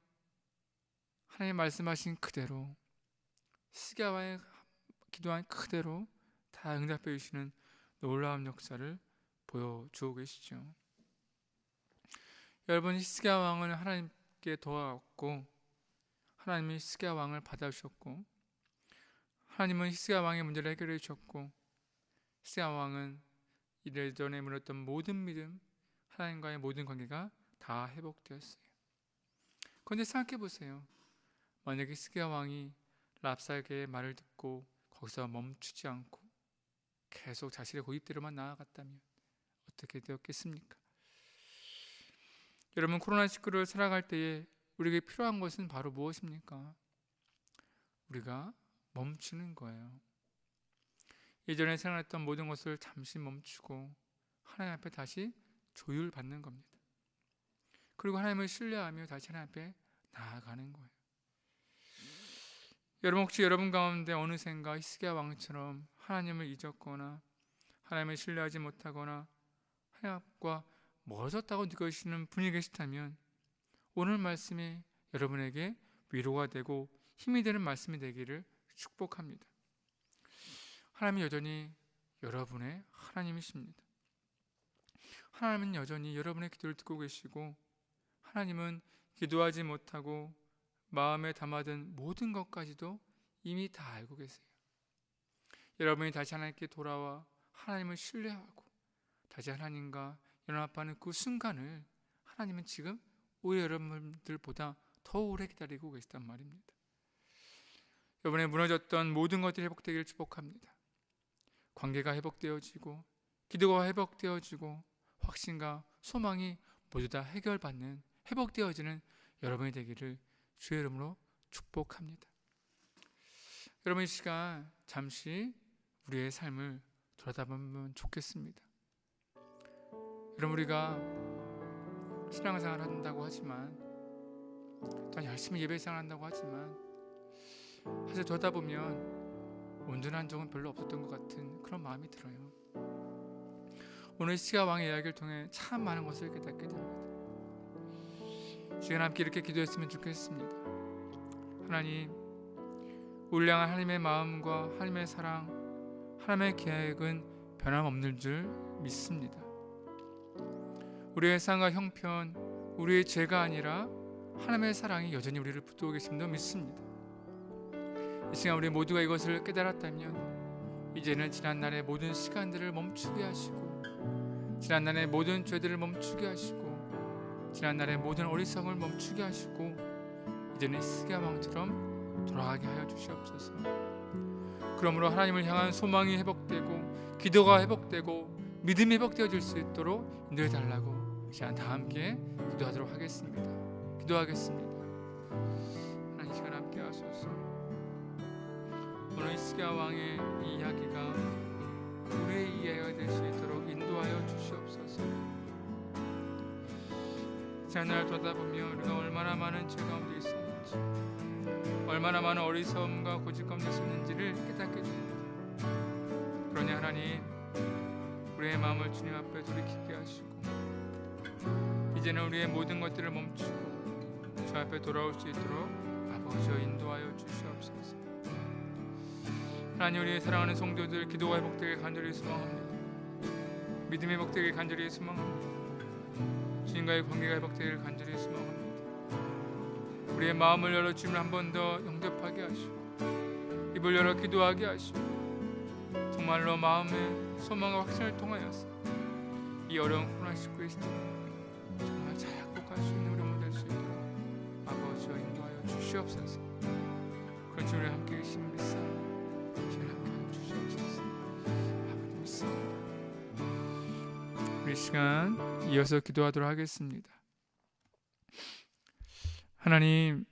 하나님 말씀하신 그대로 히스기야의 기도한 그대로 다 응답해 주시는 놀라운 역사를 보여주고 계시죠. 여러분, 히스기야 왕은 하나님께 도와왔고 하나님이 히스기야 왕을 받아주셨고 하나님은 히스기야 왕의 문제를 해결해 주셨고 히스기야 왕은 이래전에 물었던 모든 믿음 하나님과의 모든 관계가 다 회복되었어요. 그런데 생각해 보세요. 만약에 히스기야 왕이 랍사게의 말을 듣고 거기서 멈추지 않고 계속 자신의 고집대로만 나아갔다면 어떻게 되었겠습니까? 여러분, 코로나19를 살아갈 때에 우리에게 필요한 것은 바로 무엇입니까? 우리가 멈추는 거예요. 예전에 생각했던 모든 것을 잠시 멈추고 하나님 앞에 다시 조율받는 겁니다. 그리고 하나님을 신뢰하며 다시 하나님 앞에 나아가는 거예요. 여러분, 혹시 여러분 가운데 어느샌가 히스기야 왕처럼 하나님을 잊었거나 하나님을 신뢰하지 못하거나 하나님과 멀어졌다고 느끼시는 분이 계시다면 오늘 말씀이 여러분에게 위로가 되고 힘이 되는 말씀이 되기를 축복합니다. 하나님은 여전히 여러분의 하나님이십니다. 하나님은 여전히 여러분의 기도를 듣고 계시고 하나님은 기도하지 못하고 마음에 담아둔 모든 것까지도 이미 다 알고 계세요. 여러분이 다시 하나님께 돌아와 하나님을 신뢰하고 다시 하나님과 연합하는 그 순간을 하나님은 지금 오히려 여러분들보다 더 오래 기다리고 계시단 말입니다. 여러분의 무너졌던 모든 것들이 회복되기를 축복합니다. 관계가 회복되어지고 기도가 회복되어지고 확신과 소망이 모두 다 해결받는 회복되어지는 여러분이 되기를 주의 이름으로 축복합니다. 여러분, 이 시간 잠시 우리의 삶을 돌아다보면 좋겠습니다. 여러분, 우리가 신앙생활을 한다고 하지만 또 열심히 예배생활을 한다고 하지만 사실 돌아다보면 온전한 적은 별로 없었던 것 같은 그런 마음이 들어요. 오늘 히스기야 왕의 이야기를 통해 참 많은 것을 깨닫게 됩니다. 시간 함께 이렇게 기도했으면 좋겠습니다. 하나님, 우리를 향한 하나님의 마음과 하나님의 사랑, 하나님의 계획은 변함없는 줄 믿습니다. 우리의 삶과 형편, 우리의 죄가 아니라 하나님의 사랑이 여전히 우리를 붙들고 계심도 믿습니다. 이 시간 우리 모두가 이것을 깨달았다면 이제는 지난날의 모든 시간들을 멈추게 하시고 지난날의 모든 죄들을 멈추게 하시고 지난날의 모든 어리석음을 멈추게 하시고 이제는 히스기야 왕처럼 돌아가게 하여 주시옵소서. 그러므로 하나님을 향한 소망이 회복되고 기도가 회복되고 믿음이 회복되어질 수 있도록 인도해 달라고 이 시간 다 함께 기도하도록 하겠습니다. 기도하겠습니다. 하나님, 이 시간 함께 하소서. 오늘 히스기야 왕의 이 이야기가 우리의 이해가 될 수 있도록 인도하여 주시옵소서. 지난날 돌아보며 우리가 얼마나 많은 죄 가운데 있었는지, 얼마나 많은 어리석음과 고집 가운데 있었는지를 깨닫게 됩니다. 그러니 하나님, 우리의 마음을 주님 앞에 돌이키게 하시고 이제는 우리의 모든 것들을 멈추고 주 앞에 돌아올 수 있도록 아버지여 인도하여 주시옵소서. 하나님, 우리의 사랑하는 성도들 기도가 회복되길 간절히 소망합니다. 믿음이 회복되길 간절히 소망합니다. 주님과의 관계가 회복되길 간절히 소망합니다. 우리의 마음을 열어 주님을 한 번 더 영접하게 하시고 입을 열어 기도하게 하시고 정말로 마음의 소망과 확신을 통하여서 이 어려운 코로나19의 시대 정말 잘 극복할 수 있는 우리 모두 될 수 있도록 아버지여 인도하여 주시옵소서. 그런 주님 함께 계신 믿사옵나다. 우리 시간 이어서 기도하도록 하겠습니다. 하나님,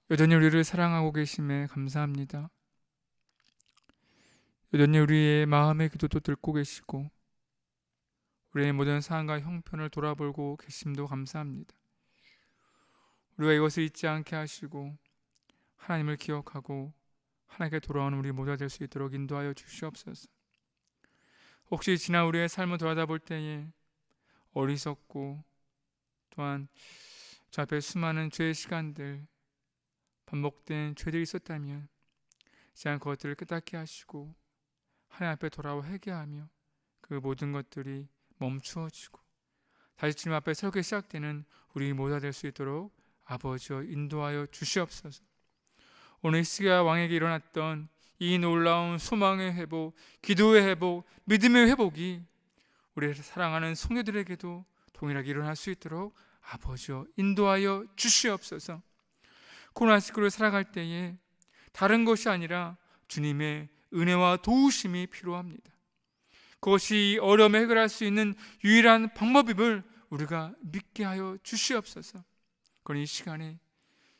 여전히 우리를 사랑하고 계심에 감사합니다. 여전히 우리의 마음의 기도도 듣고 계시고 우리의 모든 상황과 형편을 돌아보고 계심도 감사합니다. 우리가 이것을 잊지 않게 하시고 하나님을 기억하고 하나님께 돌아오는 우리 모두가 될 수 있도록 인도하여 주시옵소서. 혹시 지난 우리의 삶을 돌아다볼 때에 어리석고 또한 저 앞에 수많은 죄의 시간들, 반복된 죄들이 있었다면 이제 그것들을 깨닫게 하시고 하나님 앞에 돌아와 회개하며 그 모든 것들이 멈추어지고 다시 주님 앞에 서게 시작되는 우리 모두가 될 수 있도록 아버지여 인도하여 주시옵소서. 오늘 히스기야 왕에게 일어났던 이 놀라운 소망의 회복, 기도의 회복, 믿음의 회복이 우리를 사랑하는 성도들에게도 동일하게 일어날 수 있도록 아버지여 인도하여 주시옵소서. 코로나19를 살아갈 때에 다른 것이 아니라 주님의 은혜와 도우심이 필요합니다. 그것이 어려움을 해결할 수 있는 유일한 방법임을 우리가 믿게 하여 주시옵소서. 그런 이 시간에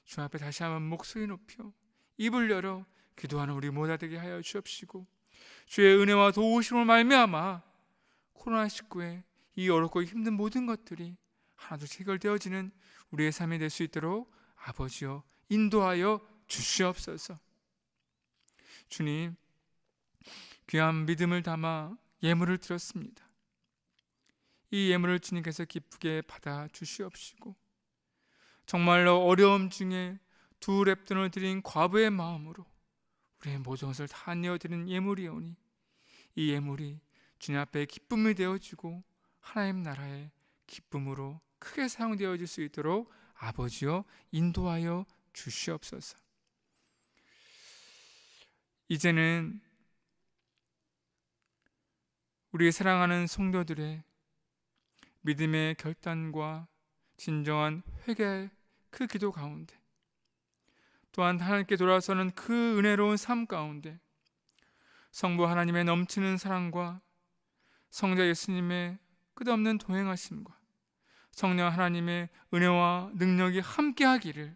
주 앞에 다시 한번 목소리 높여 입을 열어 기도하는 우리 모두 되게 하여 주옵시고, 주의 은혜와 도우심을 말미암아 코로나19의 이 어렵고 힘든 모든 것들이 하나둘 해결되어지는 우리의 삶이 될 수 있도록 아버지여 인도하여 주시옵소서. 주님, 귀한 믿음을 담아 예물을 드렸습니다. 이 예물을 주님께서 기쁘게 받아 주시옵시고, 정말로 어려움 중에 두 랩돈을 드린 과부의 마음으로 우리의 모든 것을 다 내어드리는 예물이오니 이 예물이 주님 앞에 기쁨이 되어지고 하나님 나라의 기쁨으로 크게 사용되어질 수 있도록 아버지여 인도하여 주시옵소서. 이제는 우리 사랑하는 성도들의 믿음의 결단과 진정한 회개의 그 기도 가운데, 또한 하나님께 돌아서는 그 은혜로운 삶 가운데 성부 하나님의 넘치는 사랑과 성자 예수님의 끝없는 동행하심과 성령 하나님의 은혜와 능력이 함께하기를 이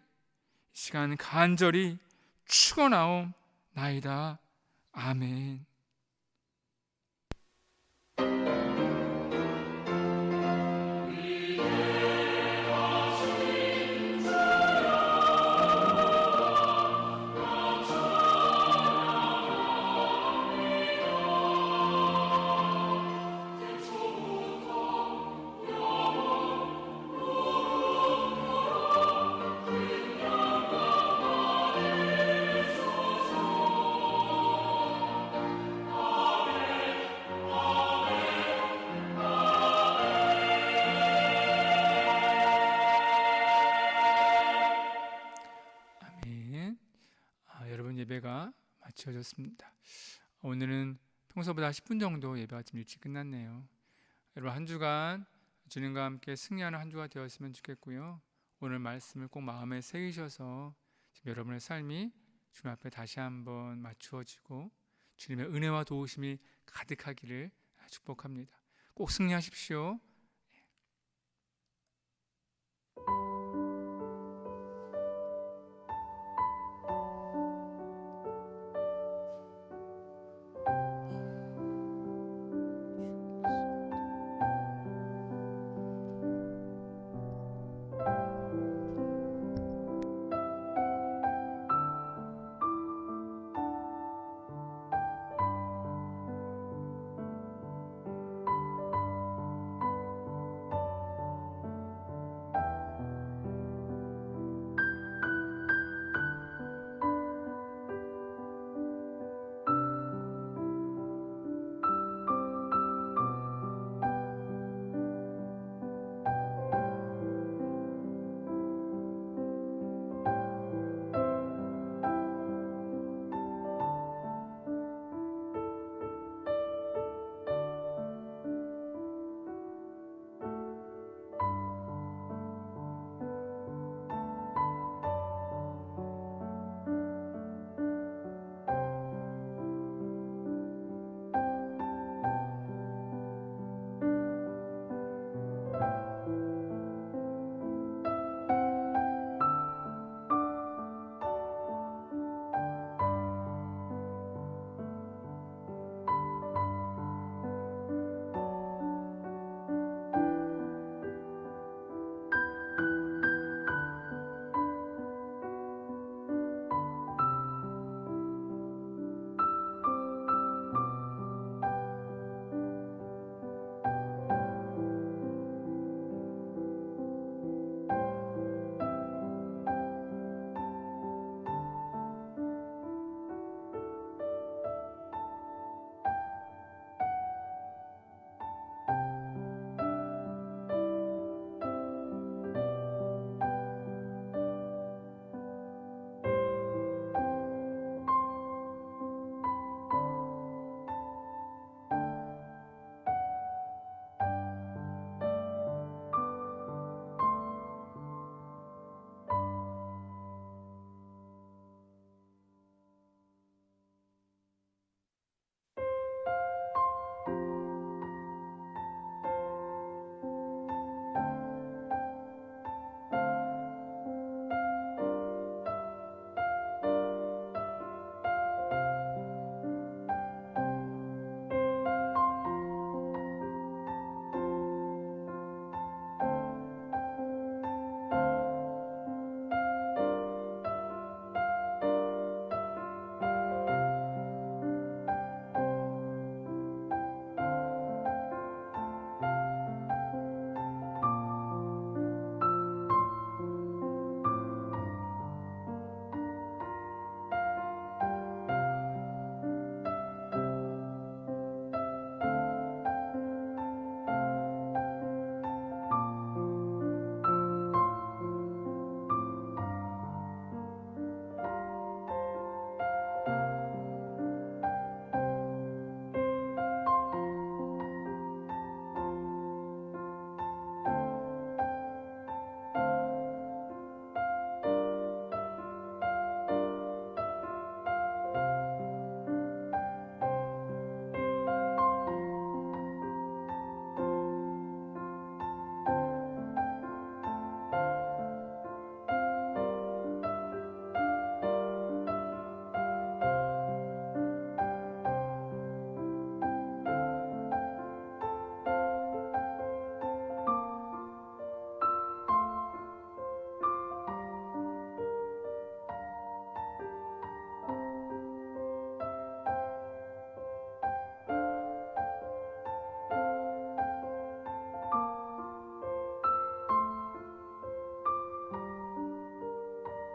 시간 간절히 축원하옵나이다. 아멘. 예배가 마쳐졌습니다. 오늘은 평소보다 10분 정도 예배가 좀 일찍 끝났네요. 여러분 한 주간 주님과 함께 승리하는 한 주가 되었으면 좋겠고요. 오늘 말씀을 꼭 마음에 새기셔서 지금 여러분의 삶이 주님 앞에 다시 한번 맞추어지고 주님의 은혜와 도우심이 가득하기를 축복합니다. 꼭 승리하십시오.